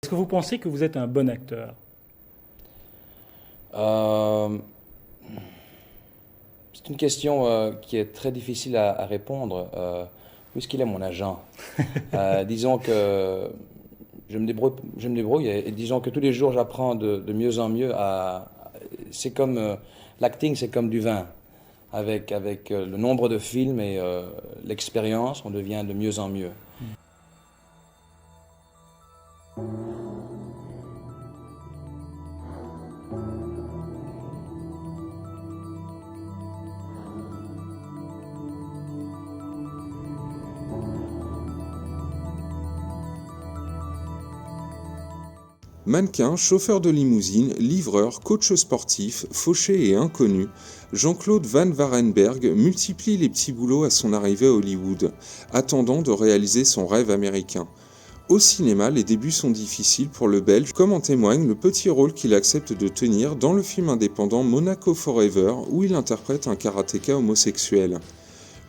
Est-ce que vous pensez que vous êtes un bon acteur? Euh, c'est une question qui est très difficile à répondre, puisqu'il est mon agent. Disons que je me débrouille et disons que tous les jours j'apprends de mieux en mieux c'est comme l'acting, c'est comme du vin. Avec le nombre de films et l'expérience, on devient de mieux en mieux. Mannequin, chauffeur de limousine, livreur, coach sportif, fauché et inconnu, Jean-Claude Van Varenberg multiplie les petits boulots à son arrivée à Hollywood, attendant de réaliser son rêve américain. Au cinéma, les débuts sont difficiles pour le Belge, comme en témoigne le petit rôle qu'il accepte de tenir dans le film indépendant Monaco Forever, où il interprète un karatéka homosexuel.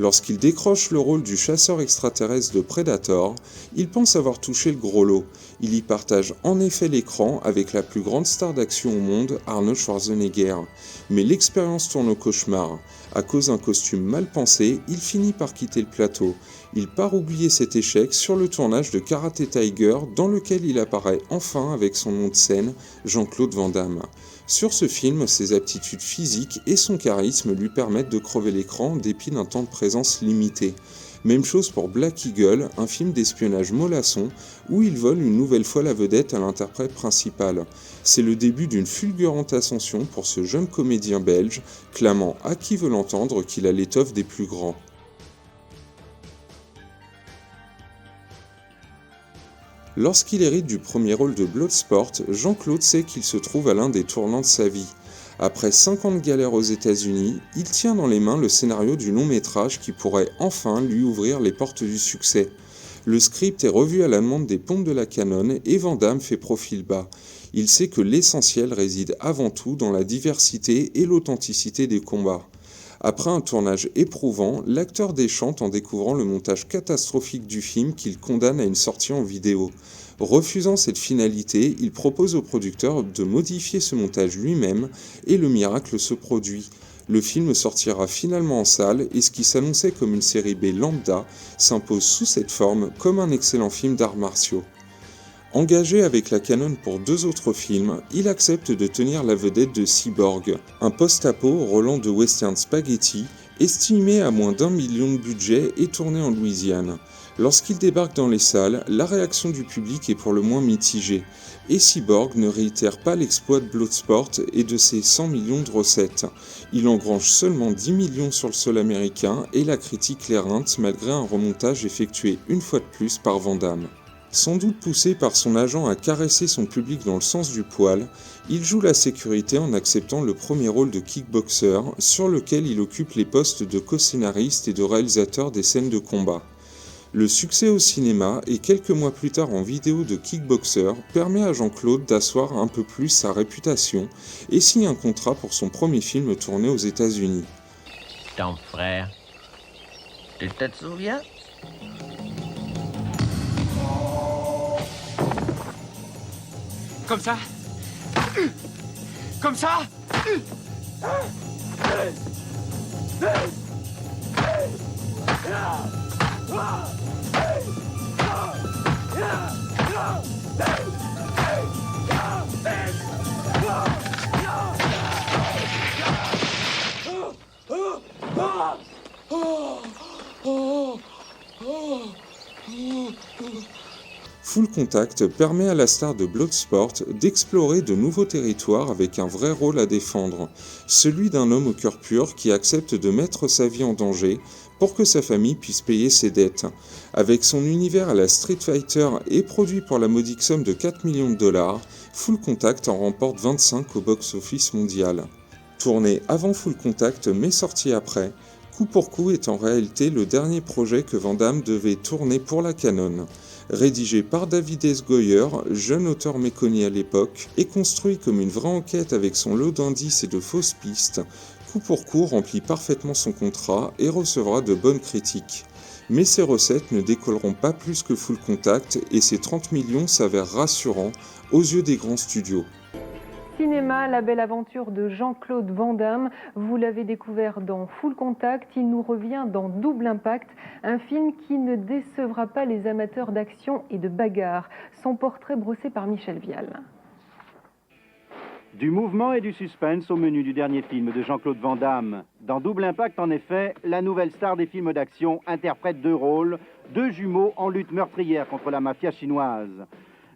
Lorsqu'il décroche le rôle du chasseur extraterrestre de Predator, il pense avoir touché le gros lot. Il y partage en effet l'écran avec la plus grande star d'action au monde, Arnold Schwarzenegger. Mais l'expérience tourne au cauchemar. À cause d'un costume mal pensé, il finit par quitter le plateau. Il part oublier cet échec sur le tournage de Karate Tiger, dans lequel il apparaît enfin avec son nom de scène, Jean-Claude Van Damme. Sur ce film, ses aptitudes physiques et son charisme lui permettent de crever l'écran en dépit d'un temps de présence limité. Même chose pour Black Eagle, un film d'espionnage mollasson où il vole une nouvelle fois la vedette à l'interprète principal. C'est le début d'une fulgurante ascension pour ce jeune comédien belge, clamant à qui veut l'entendre qu'il a l'étoffe des plus grands. Lorsqu'il hérite du premier rôle de Bloodsport, Jean-Claude sait qu'il se trouve à l'un des tournants de sa vie. Après 5 ans de galère aux États-Unis, il tient dans les mains le scénario du long métrage qui pourrait enfin lui ouvrir les portes du succès. Le script est revu à la demande des pompes de la Canon et Van Damme fait profil bas. Il sait que l'essentiel réside avant tout dans la diversité et l'authenticité des combats. Après un tournage éprouvant, l'acteur déchante en découvrant le montage catastrophique du film qu'il condamne à une sortie en vidéo. Refusant cette finalité, il propose au producteur de modifier ce montage lui-même et le miracle se produit. Le film sortira finalement en salle et ce qui s'annonçait comme une série B lambda s'impose sous cette forme comme un excellent film d'arts martiaux. Engagé avec la Canon pour 2 autres films, il accepte de tenir la vedette de Cyborg, un post-apo roulant de western spaghetti, estimé à moins d'1 million de budget et tourné en Louisiane. Lorsqu'il débarque dans les salles, la réaction du public est pour le moins mitigée, et Cyborg ne réitère pas l'exploit de Bloodsport et de ses 100 millions de recettes. Il engrange seulement 10 millions sur le sol américain et la critique l'éreinte malgré un remontage effectué une fois de plus par Van Damme. Sans doute poussé par son agent à caresser son public dans le sens du poil, il joue la sécurité en acceptant le premier rôle de kickboxer, sur lequel il occupe les postes de co-scénariste et de réalisateur des scènes de combat. Le succès au cinéma et quelques mois plus tard en vidéo de kickboxer permet à Jean-Claude d'asseoir un peu plus sa réputation et signe un contrat pour son premier film tourné aux États-Unis. Ton frère, tu te souviens? Comme ça? Comme ça? Full Contact permet à la star de Bloodsport d'explorer de nouveaux territoires avec un vrai rôle à défendre, celui d'un homme au cœur pur qui accepte de mettre sa vie en danger pour que sa famille puisse payer ses dettes. Avec son univers à la Street Fighter et produit pour la modique somme de 4 millions de dollars, Full Contact en remporte 25 au box-office mondial. Tourné avant Full Contact mais sorti après, Coup pour Coup est en réalité le dernier projet que Van Damme devait tourner pour la Canon. Rédigé par David S. Goyer, jeune auteur méconnu à l'époque, et construit comme une vraie enquête avec son lot d'indices et de fausses pistes, Coup pour Coup remplit parfaitement son contrat et recevra de bonnes critiques. Mais ces recettes ne décolleront pas plus que Full Contact et ces 30 millions s'avèrent rassurants aux yeux des grands studios. Cinéma, la belle aventure de Jean-Claude Van Damme. Vous l'avez découvert dans Full Contact, il nous revient dans Double Impact, un film qui ne décevra pas les amateurs d'action et de bagarre. Son portrait brossé par Michel Vial. Du mouvement et du suspense au menu du dernier film de Jean-Claude Van Damme. Dans Double Impact, en effet, la nouvelle star des films d'action interprète deux rôles, deux jumeaux en lutte meurtrière contre la mafia chinoise.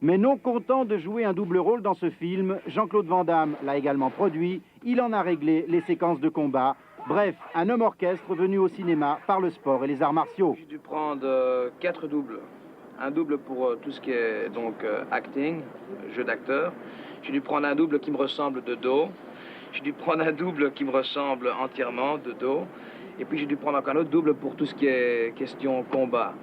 Mais non content de jouer un double rôle dans ce film, Jean-Claude Van Damme l'a également produit, il en a réglé les séquences de combat. Bref, un homme orchestre venu au cinéma par le sport et les arts martiaux. J'ai dû prendre 4 doubles. Un double pour tout ce qui est donc acting, jeu d'acteur. J'ai dû prendre un double qui me ressemble de dos. J'ai dû prendre un double qui me ressemble entièrement de dos. Et puis j'ai dû prendre encore un autre double pour tout ce qui est question combat.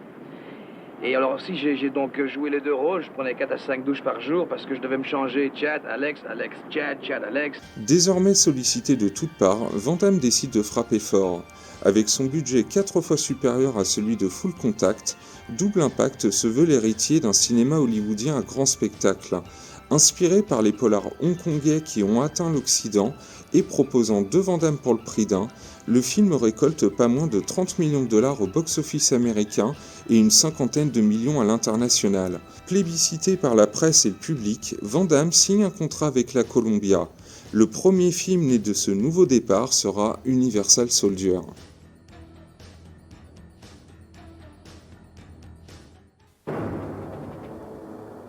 Et alors aussi, j'ai donc joué les deux rôles. Je prenais 4 à 5 douches par jour parce que je devais me changer Chad, Alex, Alex, Chad, Chad, Alex. Désormais sollicité de toutes parts, Van Damme décide de frapper fort. Avec son budget 4 fois supérieur à celui de Full Contact, Double Impact se veut l'héritier d'un cinéma hollywoodien à grand spectacle. Inspiré par les polars hongkongais qui ont atteint l'Occident et proposant 2 Van Damme pour le prix d'un, le film récolte pas moins de 30 millions de dollars au box-office américain et une cinquantaine de millions à l'international. Plébiscité par la presse et le public, Van Damme signe un contrat avec la Columbia. Le premier film né de ce nouveau départ sera Universal Soldier.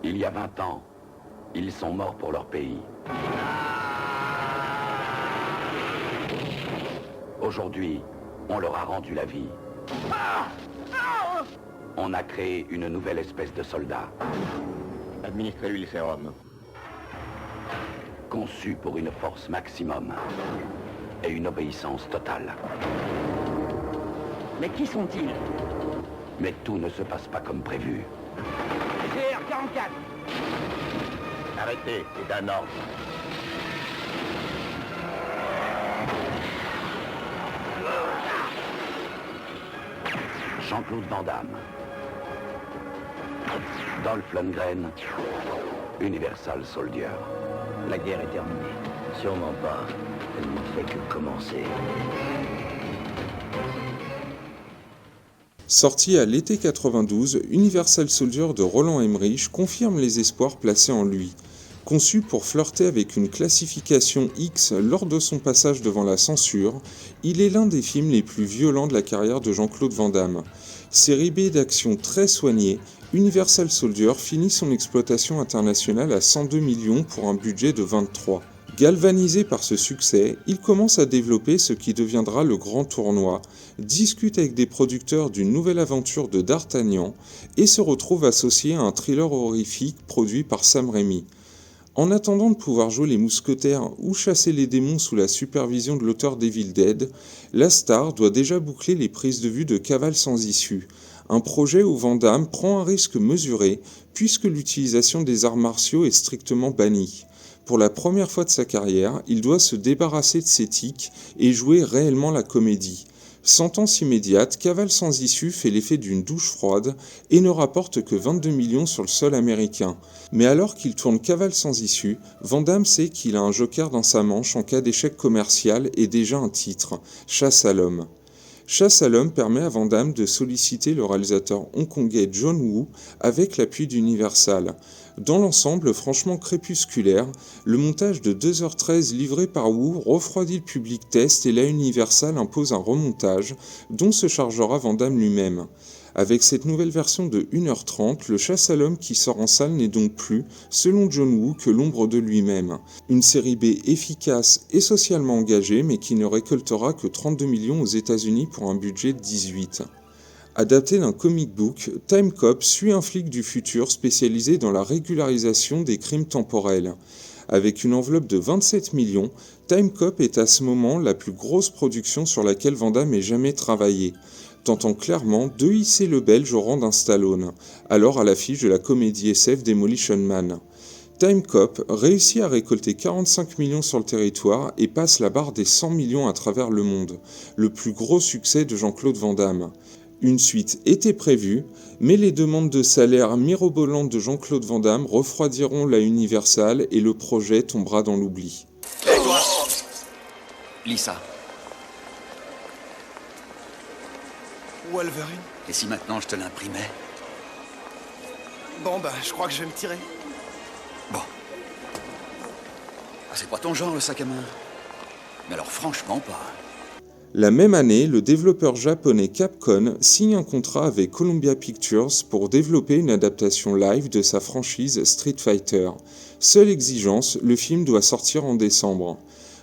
Il y a 20 ans, ils sont morts pour leur pays. Aujourd'hui, on leur a rendu la vie. On a créé une nouvelle espèce de soldats. Administrez-lui le sérum. Conçus pour une force maximum et une obéissance totale. Mais qui sont-ils? Mais tout ne se passe pas comme prévu. GR-44. Arrêtez, c'est un ordre. Jean-Claude Van Damme. Dolph Lundgren. Universal Soldier. La guerre est terminée. Sûrement pas. Elle ne fait que commencer. Sorti à l'été 92, Universal Soldier de Roland Emmerich confirme les espoirs placés en lui. Conçu pour flirter avec une classification X lors de son passage devant la censure, il est l'un des films les plus violents de la carrière de Jean-Claude Van Damme. Série B d'action très soignée, Universal Soldier finit son exploitation internationale à 102 millions pour un budget de 23. Galvanisé par ce succès, il commence à développer ce qui deviendra le grand tournoi, discute avec des producteurs d'une nouvelle aventure de D'Artagnan et se retrouve associé à un thriller horrifique produit par Sam Raimi. En attendant de pouvoir jouer les mousquetaires ou chasser les démons sous la supervision de l'auteur d'Evil Dead, la star doit déjà boucler les prises de vue de Cavale sans issue, un projet où Van Damme prend un risque mesuré puisque l'utilisation des arts martiaux est strictement bannie. Pour la première fois de sa carrière, il doit se débarrasser de ses tics et jouer réellement la comédie. Sentence immédiate, Cavale sans issue fait l'effet d'une douche froide et ne rapporte que 22 millions sur le sol américain. Mais alors qu'il tourne Cavale sans issue, Van Damme sait qu'il a un joker dans sa manche en cas d'échec commercial et déjà un titre, Chasse à l'homme. Chasse à l'homme permet à Van Damme de solliciter le réalisateur hongkongais John Woo avec l'appui d'Universal. Dans l'ensemble franchement crépusculaire, le montage de 2h13 livré par Woo refroidit le public test et là Universal impose un remontage dont se chargera Van Damme lui-même. Avec cette nouvelle version de 1h30, le Chasse à l'homme qui sort en salle n'est donc plus, selon John Woo, que l'ombre de lui-même. Une série B efficace et socialement engagée, mais qui ne récoltera que 32 millions aux États-Unis pour un budget de 18. Adapté d'un comic book, Time Cop suit un flic du futur spécialisé dans la régularisation des crimes temporels. Avec une enveloppe de 27 millions, Time Cop est à ce moment la plus grosse production sur laquelle Van Damme ait jamais travaillé, tentant clairement de hisser le Belge au rang d'un Stallone, alors à l'affiche de la comédie SF Demolition Man. Time Cop réussit à récolter 45 millions sur le territoire et passe la barre des 100 millions à travers le monde, le plus gros succès de Jean-Claude Van Damme. Une suite était prévue, mais les demandes de salaire mirobolantes de Jean-Claude Van Damme refroidiront la Universal et le projet tombera dans l'oubli. Et toi, lis ça. Wolverine. Et si maintenant je te l'imprimais? Bon, je crois que je vais me tirer. Bon. Ah, c'est pas ton genre, le sac à main. Mais alors franchement pas. La même année, le développeur japonais Capcom signe un contrat avec Columbia Pictures pour développer une adaptation live de sa franchise Street Fighter. Seule exigence, le film doit sortir en décembre.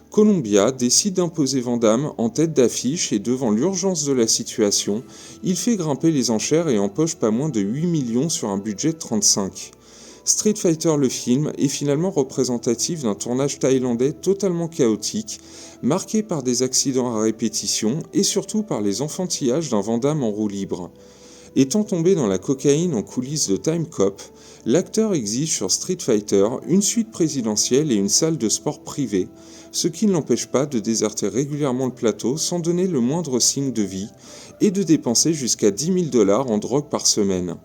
Columbia décide d'imposer Van Damme en tête d'affiche et devant l'urgence de la situation, il fait grimper les enchères et empoche pas moins de 8 millions sur un budget de 35. Street Fighter le film est finalement représentatif d'un tournage thaïlandais totalement chaotique, marqué par des accidents à répétition et surtout par les enfantillages d'un Van Damme en roue libre. Étant tombé dans la cocaïne en coulisses de Time Cop, l'acteur exige sur Street Fighter une suite présidentielle et une salle de sport privée, ce qui ne l'empêche pas de déserter régulièrement le plateau sans donner le moindre signe de vie et de dépenser jusqu'à 10 000 $ en drogue par semaine.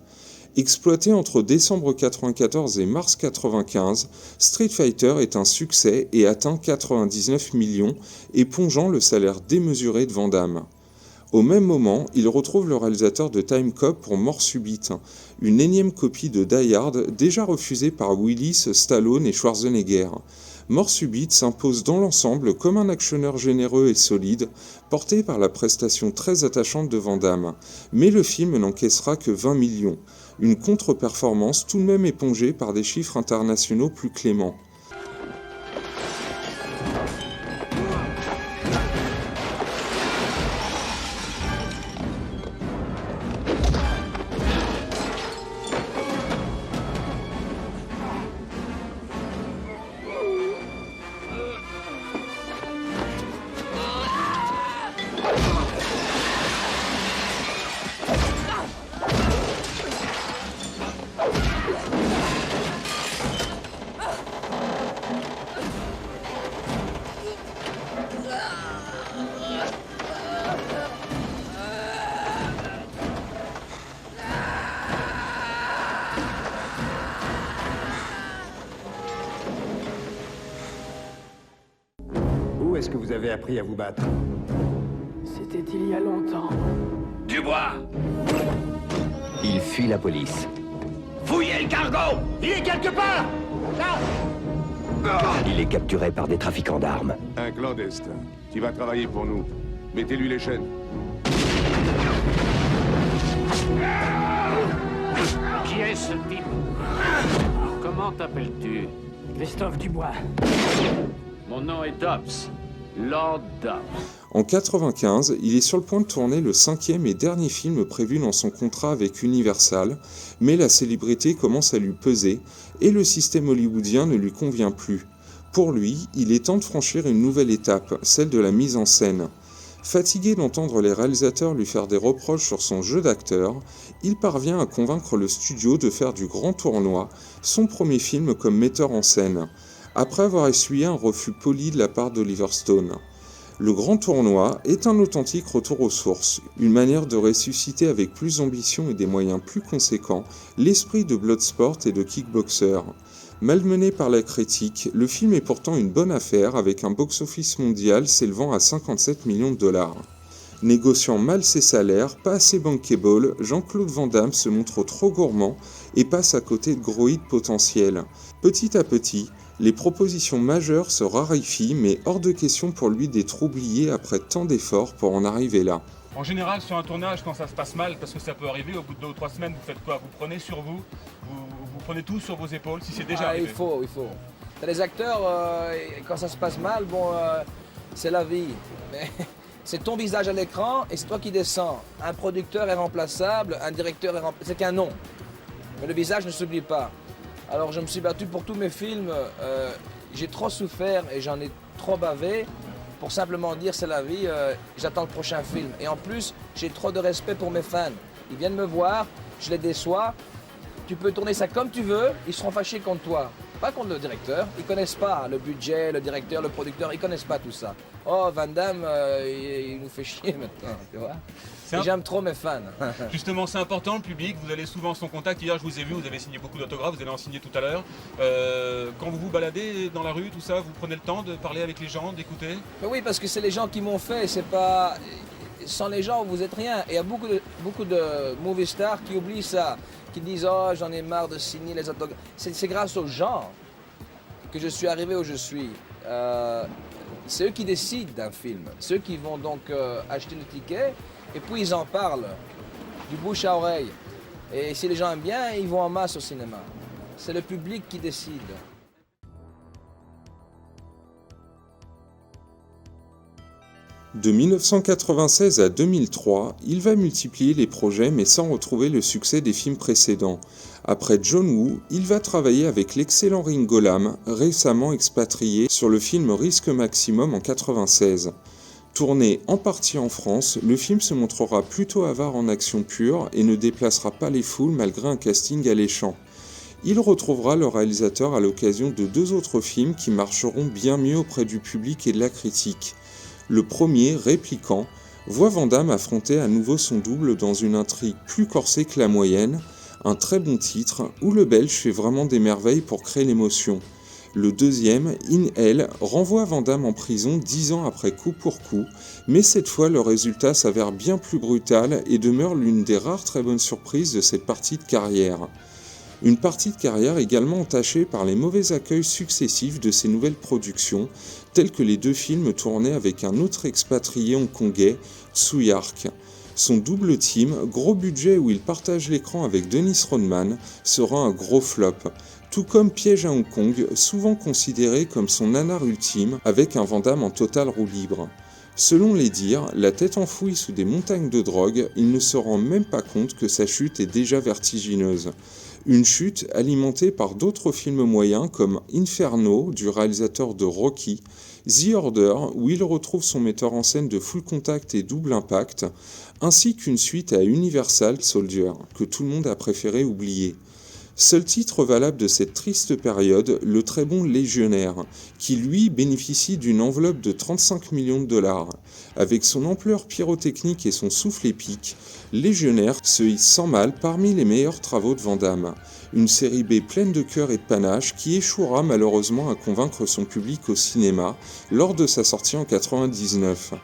Exploité entre décembre 1994 et mars 1995, Street Fighter est un succès et atteint 99 millions, épongeant le salaire démesuré de Van Damme. Au même moment, il retrouve le réalisateur de Time Cop pour Mort subite, une énième copie de Die Hard déjà refusée par Willis, Stallone et Schwarzenegger. Mort subite s'impose dans l'ensemble comme un actionneur généreux et solide, porté par la prestation très attachante de Van Damme. Mais le film n'encaissera que 20 millions, une contre-performance tout de même épongée par des chiffres internationaux plus cléments. Où est-ce que vous avez appris à vous battre? C'était il y a longtemps. Dubois! Il fuit la police. Fouillez le cargo! Il est quelque part! Là! Il est capturé par des trafiquants d'armes. Un clandestin qui va travailler pour nous. Mettez-lui les chaînes. Qui est ce type? Comment t'appelles-tu? Christophe Dubois. Mon nom est Dobbs. Lord Dobbs. En 1995, il est sur le point de tourner le 5e et dernier film prévu dans son contrat avec Universal, mais la célébrité commence à lui peser et le système hollywoodien ne lui convient plus. Pour lui, il est temps de franchir une nouvelle étape, celle de la mise en scène. Fatigué d'entendre les réalisateurs lui faire des reproches sur son jeu d'acteur, il parvient à convaincre le studio de faire du Grand Tournoi, son premier film comme metteur en scène, après avoir essuyé un refus poli de la part d'Oliver Stone. Le Grand Tournoi est un authentique retour aux sources, une manière de ressusciter avec plus d'ambition et des moyens plus conséquents l'esprit de Bloodsport et de Kickboxer. Malmené par la critique, le film est pourtant une bonne affaire avec un box-office mondial s'élevant à 57 millions de $. Négociant mal ses salaires, pas assez bankable, Jean-Claude Van Damme se montre trop gourmand et passe à côté de gros hits potentiels. Petit à petit, les propositions majeures se raréfient, mais hors de question pour lui d'être oublié après tant d'efforts pour en arriver là. En général, sur un tournage, quand ça se passe mal, parce que ça peut arriver, au bout de 2 ou 3 semaines, vous faites quoi? Vous prenez sur vous, vous prenez tout sur vos épaules, si c'est déjà arrivé. Il faut. T'as les acteurs, quand ça se passe mal, c'est la vie. Mais c'est ton visage à l'écran et c'est toi qui descends. Un producteur est remplaçable, un directeur est remplaçable, c'est qu'un nom. Mais le visage ne s'oublie pas. Alors je me suis battu pour tous mes films, j'ai trop souffert et j'en ai trop bavé pour simplement dire c'est la vie, j'attends le prochain film. Et en plus, j'ai trop de respect pour mes fans. Ils viennent me voir, je les déçois, tu peux tourner ça comme tu veux, ils seront fâchés contre toi. Pas contre le directeur, ils connaissent pas le budget, le directeur, le producteur, ils connaissent pas tout ça. oh Van Damme, il nous fait chier maintenant, tu vois. J'aime trop mes fans. Justement, c'est important, le public, vous allez souvent à son contact. Hier, je vous ai vu, vous avez signé beaucoup d'autographes, vous allez en signer tout à l'heure. Quand vous vous baladez dans la rue, tout ça, vous prenez le temps de parler avec les gens, d'écouter? Mais oui, parce que c'est les gens qui m'ont fait, c'est pas... Sans les gens, vous êtes rien. Et il y a beaucoup de movie stars qui oublient ça, qui disent « Oh, j'en ai marre de signer les autographes ». C'est grâce aux gens que je suis arrivé où je suis. C'est eux qui décident d'un film. C'est eux qui vont donc acheter le ticket et puis ils en parlent, du bouche à oreille. Et si les gens aiment bien, ils vont en masse au cinéma. C'est le public qui décide. De 1996 à 2003, il va multiplier les projets mais sans retrouver le succès des films précédents. Après John Woo, il va travailler avec l'excellent Ringo Lam, récemment expatrié sur le film Risque Maximum en 1996. Tourné en partie en France, le film se montrera plutôt avare en action pure et ne déplacera pas les foules malgré un casting alléchant. Il retrouvera le réalisateur à l'occasion de 2 autres films qui marcheront bien mieux auprès du public et de la critique. Le premier, Répliquant, voit Van Damme affronter à nouveau son double dans une intrigue plus corsée que la moyenne, un très bon titre où le Belge fait vraiment des merveilles pour créer l'émotion. Le deuxième, In Hell, renvoie Van Damme en prison 10 ans après coup pour coup, mais cette fois le résultat s'avère bien plus brutal et demeure l'une des rares très bonnes surprises de cette partie de carrière. Une partie de carrière également entachée par les mauvais accueils successifs de ses nouvelles productions, tels que les 2 films tournés avec un autre expatrié hongkongais, Tsui Hark. Son double team, gros budget où il partage l'écran avec Dennis Rodman, sera un gros flop. Tout comme Piège à Hong Kong, souvent considéré comme son nanar ultime, avec un Van Damme en totale roue libre. Selon les dires, la tête enfouie sous des montagnes de drogue, il ne se rend même pas compte que sa chute est déjà vertigineuse. Une chute alimentée par d'autres films moyens comme Inferno, du réalisateur de Rocky, The Order, où il retrouve son metteur en scène de Full Contact et Double Impact, ainsi qu'une suite à Universal Soldier, que tout le monde a préféré oublier. Seul titre valable de cette triste période, le très bon Légionnaire, qui lui bénéficie d'une enveloppe de 35 millions de dollars. Avec son ampleur pyrotechnique et son souffle épique, Légionnaire se hisse sans mal parmi les meilleurs travaux de Van Damme. Une série B pleine de cœur et de panache qui échouera malheureusement à convaincre son public au cinéma lors de sa sortie en 1999.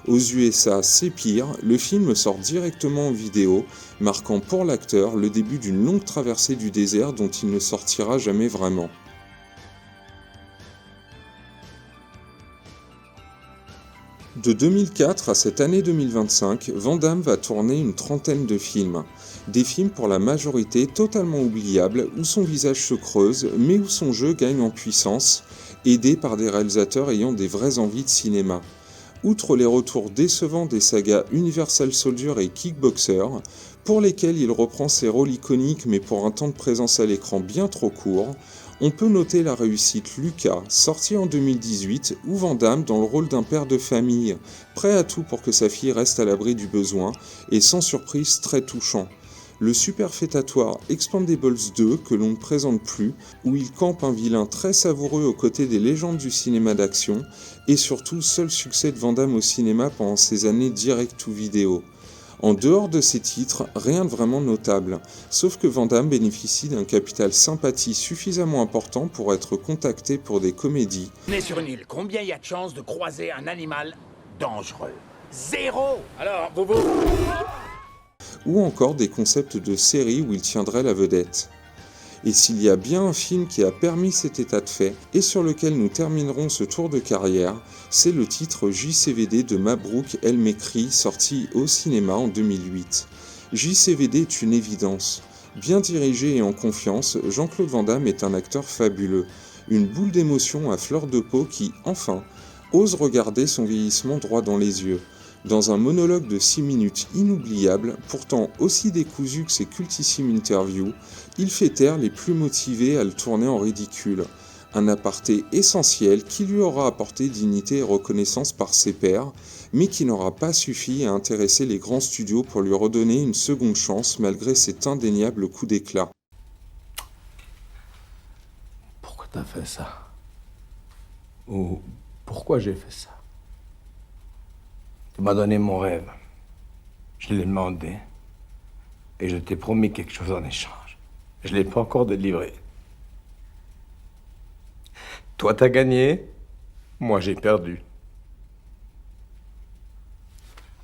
Aux USA, c'est pire, le film sort directement en vidéo, marquant pour l'acteur le début d'une longue traversée du désert dont il ne sortira jamais vraiment. De 2004 à cette année 2025, Van Damme va tourner une trentaine de films. Des films pour la majorité totalement oubliables, où son visage se creuse, mais où son jeu gagne en puissance, aidé par des réalisateurs ayant des vraies envies de cinéma. Outre les retours décevants des sagas Universal Soldier et Kickboxer, pour lesquels il reprend ses rôles iconiques mais pour un temps de présence à l'écran bien trop court, on peut noter la réussite Lucas, sorti en 2018, où Van Damme dans le rôle d'un père de famille, prêt à tout pour que sa fille reste à l'abri du besoin, et sans surprise très touchant. Le superfétatoire Expendables 2, que l'on ne présente plus, où il campe un vilain très savoureux aux côtés des légendes du cinéma d'action, et surtout seul succès de Van Damme au cinéma pendant ses années direct-to-vidéo. En dehors de ces titres, rien de vraiment notable, sauf que Van Damme bénéficie d'un capital sympathie suffisamment important pour être contacté pour des comédies. On est sur une île, combien y a de chances de croiser un animal dangereux? 0! Alors, vous... Ou encore des concepts de séries où il tiendrait la vedette. Et s'il y a bien un film qui a permis cet état de fait, et sur lequel nous terminerons ce tour de carrière, c'est le titre JCVD de Mabrouk El Mekri, sorti au cinéma en 2008. JCVD est une évidence. Bien dirigé et en confiance, Jean-Claude Van Damme est un acteur fabuleux, une boule d'émotion à fleur de peau qui, enfin, ose regarder son vieillissement droit dans les yeux. Dans un monologue de 6 minutes inoubliable, pourtant aussi décousu que ses cultissimes interviews, il fait taire les plus motivés à le tourner en ridicule. Un aparté essentiel qui lui aura apporté dignité et reconnaissance par ses pairs, mais qui n'aura pas suffi à intéresser les grands studios pour lui redonner une seconde chance malgré cet indéniable coup d'éclat. Pourquoi t'as fait ça? Ou pourquoi j'ai fait ça? Tu m'as donné mon rêve. Je l'ai demandé. Et je t'ai promis quelque chose en échange. Je ne l'ai pas encore délivré. Toi, t'as gagné. Moi, j'ai perdu.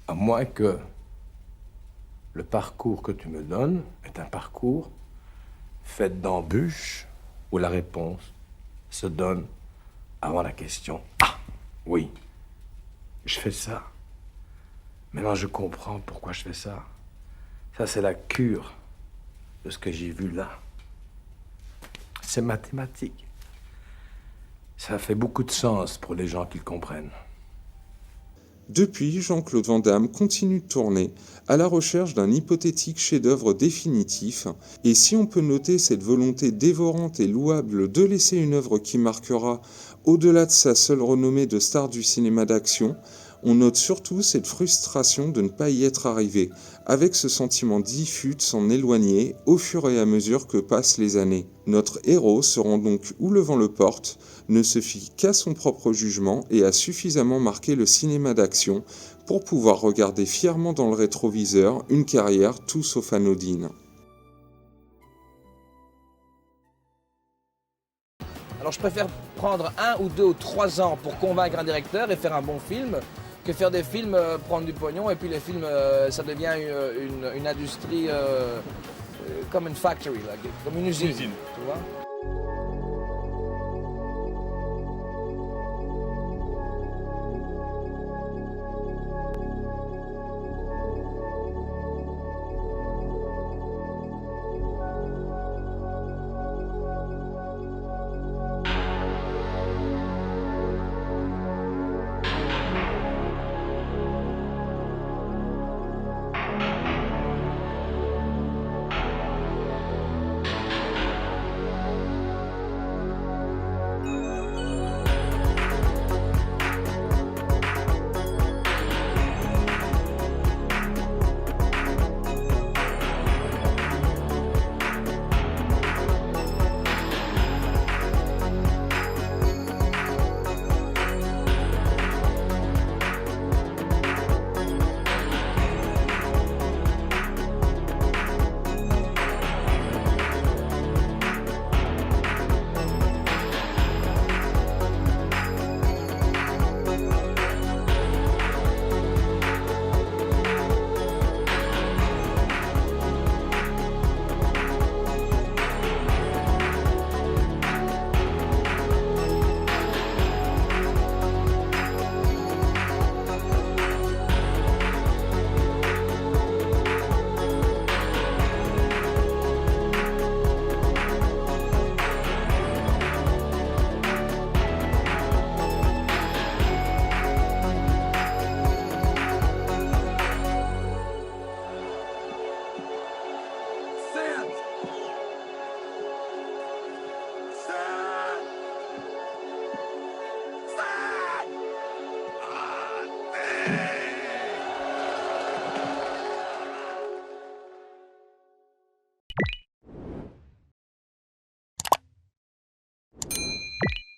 À moins que le parcours que tu me donnes est un parcours fait d'embûches où la réponse se donne avant la question. Ah, oui, je fais ça. Maintenant, je comprends pourquoi je fais ça. Ça, c'est la cure de ce que j'ai vu là. C'est mathématique. Ça fait beaucoup de sens pour les gens qui le comprennent. Depuis, Jean-Claude Van Damme continue de tourner à la recherche d'un hypothétique chef-d'œuvre définitif, et si on peut noter cette volonté dévorante et louable de laisser une œuvre qui marquera, au-delà de sa seule renommée de star du cinéma d'action, on note surtout cette frustration de ne pas y être arrivé, avec ce sentiment diffus de s'en éloigner au fur et à mesure que passent les années. Notre héros se rend donc où le vent le porte, ne se fie qu'à son propre jugement et a suffisamment marqué le cinéma d'action pour pouvoir regarder fièrement dans le rétroviseur une carrière tout sauf anodine. Alors je préfère prendre 1 ou 2 ou 3 ans pour convaincre un directeur et faire un bon film que faire des films, prendre du pognon et puis les films, ça devient une industrie comme une factory, là, comme une usine. Tu vois.